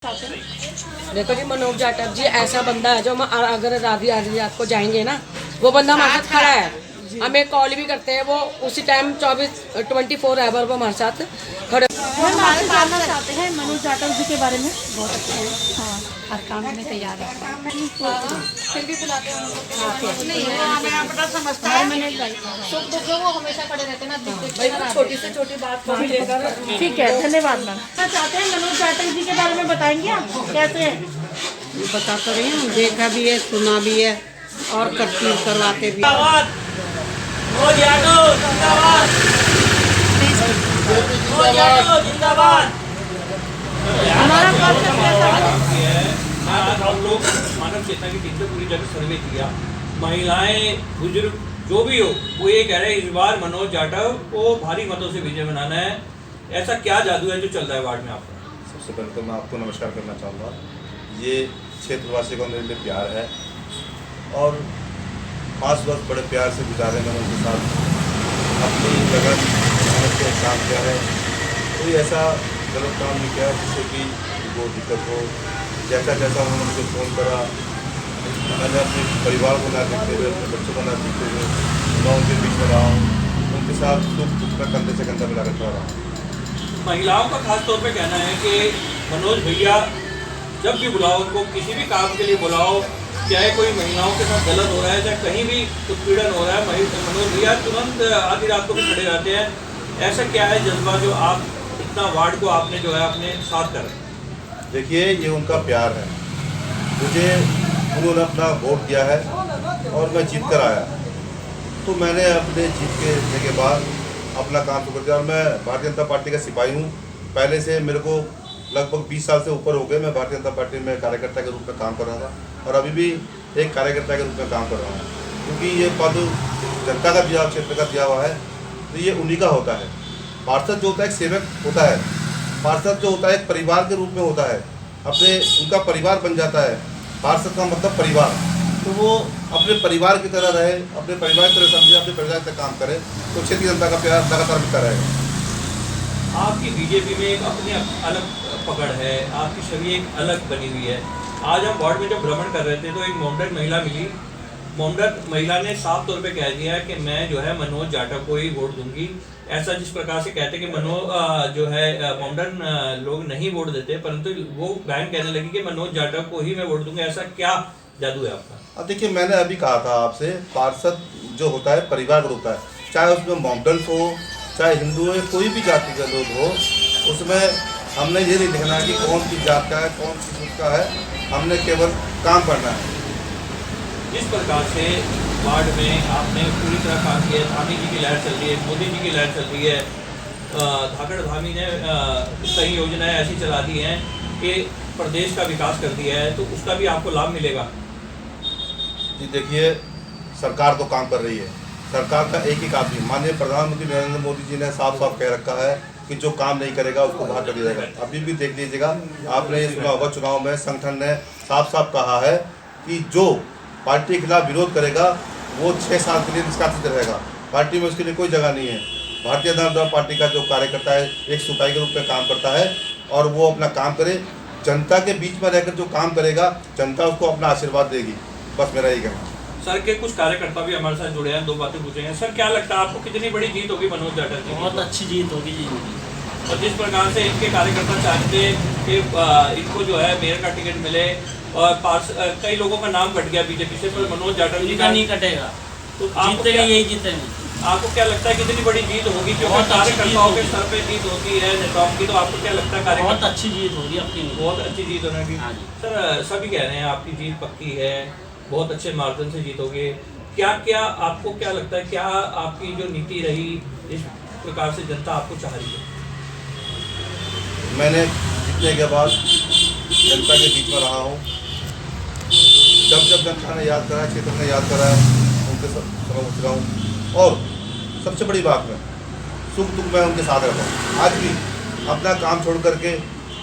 देखो जी, मनोज जाटव जी ऐसा बंदा है जो हम अगर आधी रात को जाएंगे ना, वो बंदा हमारे साथ खड़ा है। हमें कॉल भी करते हैं, वो उसी टाइम 24 आवर वो हमारे साथ खड़े। हम आपसे जानना चाहते हैं मनोज जाटव जी के बारे में। बहुत अच्छे हैं, हाँ, हर काम में तैयार है। फिर भी बुलाते हैं वो हमेशा खड़े रहते हैं ना, छोटी से छोटी बात को भी लेकर। ठीक है, धन्यवाद मैम। चाहते हैं मनोज जाटव जी के बारे में बताएंगे आप कैसे हैं? बता तो रही हूँ, देखा भी है, सुना भी है और करवाते भी। हमारा कॉन्सेप्ट कैसा है? आज हम लोग मानव चेतना की टीम से पूरी जगह सर्वे किया। महिलाएं, बुजुर्ग जो भी हो, वो ये कह रहे हैं इस बार मनोज जाटव को भारी मतों से विजय बनाना है। ऐसा क्या जादू है जो चल रहा है वार्ड में आपका? सबसे पहले तो मैं आपको नमस्कार करना चाहूँगा। ये क्षेत्रवासी का मेरे लिए प्यार है और 5 वर्ष बड़े प्यार से गुजारे मैंने उनके साथ अपनी लगन के काम किया है। कोई ऐसा गलत काम नहीं किया जिससे कि वो दिक्कत हो। जैसा जैसा उन्होंने मुझे फ़ोन करा, मैंने अपने परिवार को ना देखते हुए, अपने बच्चों को ना देखते हुए मैं उनके बीच में रहा हूँ। उनके साथ सुख दुख में कंधे से कंधा मिला कर रहा हूँ। महिलाओं का खास तौर पे कहना है कि मनोज भैया जब भी बुलाओ, उनको किसी भी काम के लिए बुलाओ, चाहे कोई महिलाओं के साथ गलत हो रहा है, चाहे कहीं भी उत्पीड़न हो रहा है, मनोज भैया तुरंत आधी रात को भी खड़े रहते हैं। ऐसा क्या है जज्बा जो आप इतना वार्ड को आपने जो है अपने साथ कर? देखिए, ये उनका प्यार है। मुझे उन्होंने अपना वोट दिया है और मैं जीत कर आया, तो मैंने अपने जीत के बाद अपना काम शुरू कर दिया। और मैं भारतीय जनता पार्टी का सिपाही हूँ। पहले से मेरे को लगभग 20 साल से ऊपर हो गए मैं भारतीय जनता पार्टी में कार्यकर्ता के रूप में काम कर रहा था और अभी भी एक कार्यकर्ता के रूप में काम कर रहा हूँ, क्योंकि ये पद जनता का दिया, क्षेत्र का दिया हुआ है, तो ये उन्हीं का होता है। पार्षद जो होता है एक सेवक होता है, पार्षद जो होता है एक परिवार के रूप में होता है, अपने उनका परिवार बन जाता है। पार्षद का मतलब परिवार, तो वो अपने परिवार की तरह रहे, अपने परिवार की तरह समझे, अपने परिवार से काम करे, तो क्षेत्रीय जनता का प्यार लगातार मिलता रहेगा। आपकी बीजेपी में एक अपनी अलग पकड़ है, आपकी छवि एक अलग बनी हुई है। आज हम वार्ड में जब भ्रमण कर रहे थे तो एक मोमडन महिला मिली। मोमडन महिला ने साफ तौर पे कह दिया कि मैं जो है मनोज जाटव को ही वोट दूंगी। ऐसा जिस प्रकार से कहते कि मनोज जो है मोमडन लोग नहीं वोट देते, परंतु वो बहन कहने लगी कि मनोज जाटव को ही मैं वोट दूंगा। ऐसा क्या जादू है आपका? अब देखिए, मैंने अभी कहा था आपसे, पार्षद जो होता है परिवार का होता है, चाहे उसमें मोमडन हो, चाहे हिंदू हो, कोई भी जाति का लोग हो, उसमें हमने ये नहीं देखना है कि कौन सी जात का है, कौन सी सूट का है, हमने केवल काम करना है। जिस प्रकार से वार्ड में आपने पूरी तरह काम किया, धामी जी की लहर चल रही है, मोदी जी की लहर चल रही है, धाकड़ धामी ने कई योजनाएं ऐसी चला दी हैं कि प्रदेश का विकास कर दिया है, तो उसका भी आपको लाभ मिलेगा? जी देखिए, सरकार तो काम कर रही है। सरकार का एक ही आदमी, माननीय प्रधानमंत्री नरेंद्र मोदी जी ने साफ साफ कह रखा है कि जो काम नहीं करेगा उसको बाहर कर दिया जाएगा। अभी भी देख लीजिएगा, आपने सुना होगा, चुनाव में संगठन ने साफ साफ कहा है कि जो पार्टी के खिलाफ विरोध करेगा वो 6 साल के लिए निष्कासित रहेगा। पार्टी में उसके लिए कोई जगह नहीं है। भारतीय जनता पार्टी का जो कार्यकर्ता है एक सिपाही के रूप में काम करता है और वो अपना काम करे, जनता के बीच में रहकर जो काम करेगा, जनता उसको अपना आशीर्वाद देगी। बस मेरा यही कहना है। सर के कुछ कार्यकर्ता भी हमारे साथ जुड़े हैं, 2 बातें पूछेंगे। सर, क्या लगता है आपको कितनी बड़ी जीत होगी मनोज जाटव की? बहुत अच्छी जीत होगी जी। और जिस प्रकार से इनके कार्यकर्ता चाहते कि इनको जो है मेयर का टिकट मिले और कई लोगों का नाम कट गया बीजेपी से, पर मनोज जाटव जी का नहीं कटेगा, तो जीतेंगे, यही जीतेंगे। आपको क्या लगता है कितनी बड़ी जीत होगी? क्योंकि कार्यकर्ताओं के सर पे जीत होती है नेताओं की, तो आपको क्या लगता है? बहुत अच्छी जीत होगी अपनी, बहुत अच्छी जीत होने की। सर, सभी कह रहे हैं आपकी जीत पक्की है, बहुत अच्छे मार्जिन से जीतोगे। क्या क्या आपको क्या लगता है, क्या आपकी जो नीति रही, इस प्रकार से जनता आपको चाह रही है? मैंने जीतने के बाद जनता के बीच में रहा हूँ। जब जब जनता ने याद करा, क्षेत्र ने याद करा, उनके समझ रहा हूँ। और सबसे बड़ी बात में सुख दुख में उनके साथ रहता हूँ। आज भी अपना काम छोड़ करके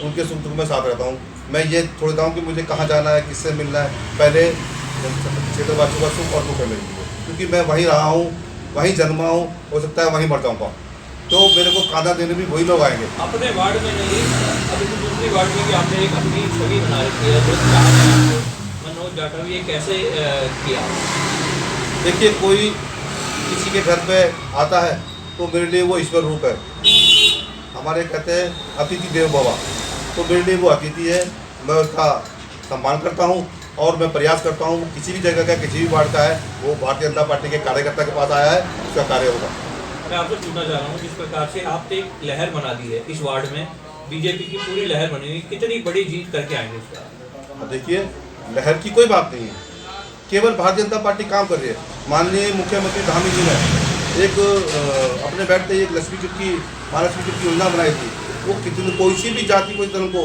उनके सुख दुख में साथ रहता हूँ। मैं ये छोड़ता हूँ कि मुझे कहाँ जाना है, किससे मिलना है, पहले क्षेत्रवासियों का सुख और दुख है मेरे लिए, क्योंकि मैं वहीं रहा हूँ, वहीं जन्मा हूँ, हो सकता है वहीं मर जाऊँगा, तो मेरे को खाना देने भी वही लोग आएंगे। अपने वार्ड में नहीं, अभी दूसरी वार्ड में भी आपने एक अपनी छवि बना रखी है, तो कहा है आपको मनोज जाटव, ये कैसे किया? देखिए, कोई किसी के घर पे आता है तो मेरे लिए वो ईश्वर रूप है। हमारे कहते हैं अतिथि देव भव, तो मेरे लिए वो अतिथि है। मैं उसका सम्मान करता हूँ और मैं प्रयास करता हूँ, वो किसी भी जगह का, किसी भी वार्ड का है, वो भारतीय जनता पार्टी के कार्यकर्ता के पास आया है, उसका कार्य होगा। मैं आपसे पूछना चाह रहा हूँ, जिस प्रकार से आपने एक लहर बना दी है इस वार्ड में, बीजेपी की पूरी लहर बनी हुई, कितनी बड़ी जीत करके आएंगे इसका? देखिए, लहर की कोई बात नहीं है, केवल भारतीय जनता पार्टी काम कर रही है। माननीय मुख्यमंत्री धामी जी ने एक अपने बैठते एक लक्ष्मी किट की महालक्ष्मी किट की योजना बनाई थी। वो कितनी कोई सी भी जाति कोई धर्म को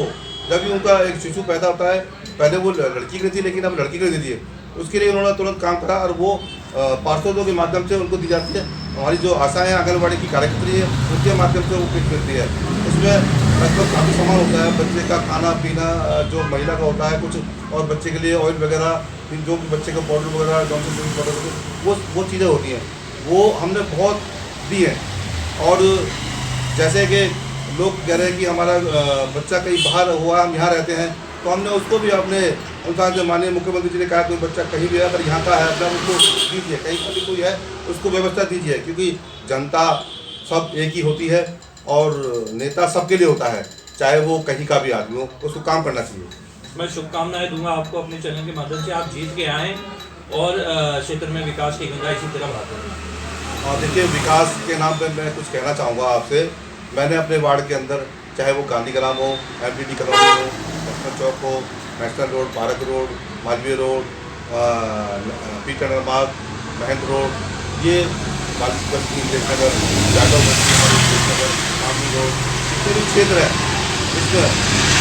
जब भी उनका एक शिशु पैदा होता है, पहले वो लड़की के लिए थी, लेकिन अब लड़की के लिए दी है। उसके लिए उन्होंने तुरंत काम करा और वो पार्षदों के माध्यम से उनको दी जाती है। हमारी जो आशाएं आंगनबाड़ी की कार्यकर्त्री है, उनके माध्यम से वो किट मिलती है। उसमें लगभग काफ़ी सामान होता है, बच्चे का खाना पीना जो महिला का होता है कुछ, और बच्चे के लिए ऑयल वगैरह, फिर जो बच्चे का पाउडर वगैरह, जॉनसन पाउडर, वो चीज़ें होती हैं, वो हमने बहुत दी हैं। और जैसे कि लोग कह रहे हैं कि हमारा बच्चा कहीं बाहर हुआ, हम यहाँ रहते हैं, तो हमने उसको भी अपने उनका जो माननीय मुख्यमंत्री जी ने कहा कोई बच्चा कहीं भी है अगर यहाँ का है अपना उसको दीजिए, कहीं का भी कोई है उसको व्यवस्था दीजिए, क्योंकि जनता सब एक ही होती है और नेता सबके लिए होता है, चाहे वो कहीं का भी आदमी हो, उसको काम करना चाहिए। मैं शुभकामनाएं दूंगा आपको अपने चैनल के माध्यम से, आप जीत के आएँ और क्षेत्र में विकास की गंगा इसी तरह बढ़ाते हैं। और देखिए, विकास के नाम पे मैं कुछ कहना चाहूँगा आपसे। मैंने अपने वार्ड के अंदर, चाहे वो गांधी ग्राम हो, MPD कॉलोनी हो, लक्ष्मण चौक हो, national road, Bharat road, Malviya road, P tunnel मार्ग, महेंद्र रोड, ये बालिश बस्ती, इंग्लिश नगर, जाटव बस्ती, इंग्लिश नगर, मामी रोड, जितने भी क्षेत्र हैं इसमें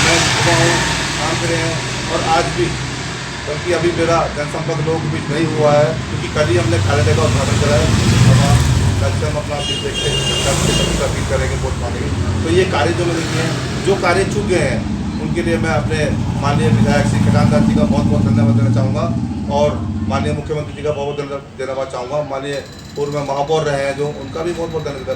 मैं घुमा हूँ, काम करे हैं। और आज भी, बल्कि अभी मेरा जनसंपर्क लोगों के बीच नहीं हुआ है, क्योंकि कल ही हमने कार्यालय का उद्घाटन करा है। कल से हम अपना अपील करेंगे, वोट मांगेंगे। तो ये कार्य जो मैंने किए हैं, जो कार्य छूट गए हैं, उनके लिए मैं अपने माननीय विधायक श्री खजान दास जी का बहुत बहुत धन्यवाद देना चाहूँगा और माननीय मुख्यमंत्री जी का बहुत बहुत धन्यवाद देना चाहूँगा। माननीय पूर्व में महापौर रहे हैं जो, उनका भी बहुत बहुत धन्यवाद।